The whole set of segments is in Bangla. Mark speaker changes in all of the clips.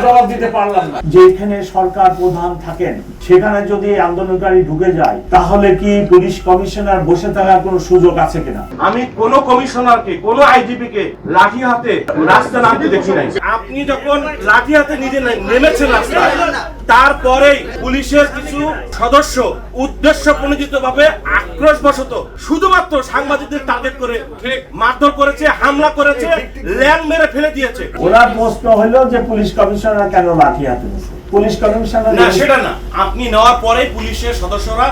Speaker 1: জবাব দিতে পারলাম না যে এখানে সরকার প্রধান থাকেন, সেখানে যদি আন্দোলনকারী ঢুকে যায় তাহলে কি পুলিশ কমিশনার বসে থাকার কোনো সুযোগ আছে কিনা?
Speaker 2: আমি কোন কমিশনারকে, কোন আইজিপি কে লাঠি হাতে রাস্তা নামতে দেখি নাই। আপনি যখন লাঠি হাতে নিজে নেমেছেন রাস্তায়, তারপরেই পুলিশের কিছু সদস্য উদ্দেশ্য প্রণোদিতভাবে আক্রোশবশত শুধুমাত্র সাংবাদিকদের টার্গেট করে মারধর করেছে, হামলা করেছে, ল্যান্ড মেরে ফেলে দিয়েছে।
Speaker 1: ওনার প্রশ্ন হলো যে পুলিশ কমিশনার কেন লাঠি হাতে নিয়েছে? পুলিশ কমিশনার
Speaker 2: না, সেটা না। আপনি নেওয়ার পরেই পুলিশের সদস্যরা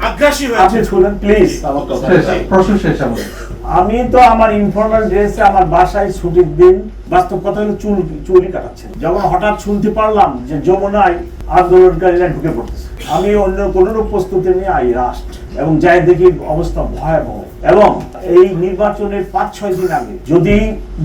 Speaker 2: আগ্রাসী হয়েছে।
Speaker 1: আপনি শুনুন প্লিজ আমার কথা।
Speaker 3: প্রশ্ন শেষ আমাদের।
Speaker 1: আমি তো আমার ইনফর্মাল ড্রেসে আমার বাসায় ছুটির দিন, বাস্তব কথা হলো চুরি কাটাচ্ছেন, যখন হঠাৎ শুনতে পারলাম যে যমুনায় আন্দোলনকারীরা ঢুকে পড়তেছে, আমি অন্য কোন প্রস্তুতি নিয়ে আই রাস্ট এবং যাই দেখি অবস্থা ভয়াবহ। এবং এই নির্বাচনের 5-6 দিন আগে যদি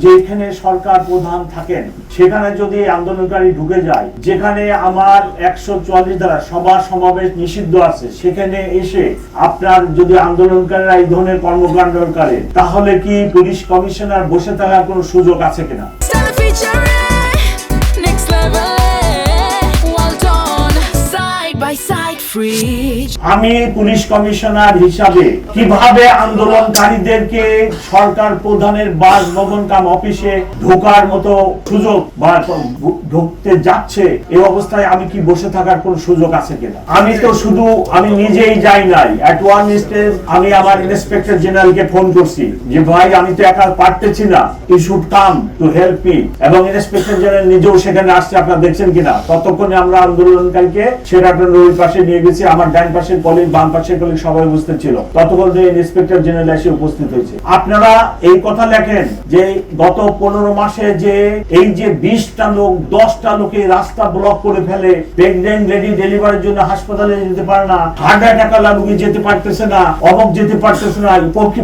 Speaker 1: যেখানে সরকার প্রধান থাকেন, সেখানে যদি আন্দোলনকারী ঢুকে যায়, যেখানে আমার 144 দ্বারা সভা সমাবেশ নিষিদ্ধ আছে, সেখানে এসে আপনার যদি আন্দোলনকারীরা এই ধরনের কর্মকাণ্ড করে, তাহলে কি পুলিশ কমিশনার বসে থাকার কোনো সুযোগ আছে কিনা? আমি পুলিশ কমিশনার হিসাবে কিভাবে আন্দোলনকারীদেরকে সরকার প্রধানের বাসভবন কাম অফিসে ঢোকার মতো সুযোগ বা ঢুকতে যাচ্ছে, এই অবস্থায় আমি কি বসে থাকার কোন সুযোগ আছে কিনা? আমি তো শুধু আমি নিজেই যাই নাই, এট ওয়ান স্টেজ আমি আমার ইন্সপেক্টর জেনারেলকে ফোন করছি যে ভাই আমি তো একা পারতেছি না, you should come to help me, এবং ইন্সপেক্টর জেনারেল নিজেও সেখানে আসছে, আপনারা দেখছেন কিনা। ততক্ষণে আমরা আন্দোলনকারীকে সেরাটন ওই পাশে নিয়ে গেছি, আমার ডান পাশের কলিগ বাম পাশের কলিগ সবাই উপস্থিত ছিল। ততক্ষণ ইন্সপেক্টর জেনারেল এসে উপস্থিত হয়েছে। আপনারা এই কথা লেখেন যে গত 15 মাসে যে এই যে 20টা লোক 10টা লোকে রাস্তা ব্লক করে ফেলে, প্রেগন্যান্ট লেডি ডেলিভারির জন্য হাসপাতালে যেতে পারে না, হার্ট অ্যাটাক রোগী যেতে পারতেছে না, অবক যেতে পারতেছে না,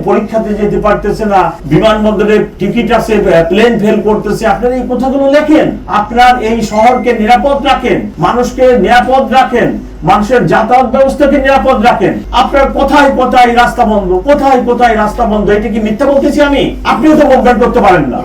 Speaker 1: পরীক্ষাতে যেতে পারতেছে না, বিমানবন্দরে টিকিট আছে, প্লেন ফেল করতেছে। আপনারা এই কথাগুলো লেখেন, আপনার এই শহরকে নিরাপদ রাখেন, মানুষকে নিরাপদ রাখেন, মানুষের যাতায়াত ব্যবস্থাকে নিরাপদ রাখেন। আপনার কোথায় কোথায় রাস্তা বন্ধ, কোথায় কোথায় রাস্তা বন্ধ, এটা কি মিথ্যা বলতেছি আমি? আপনিও তো কমপ্লেন করতে পারেন না।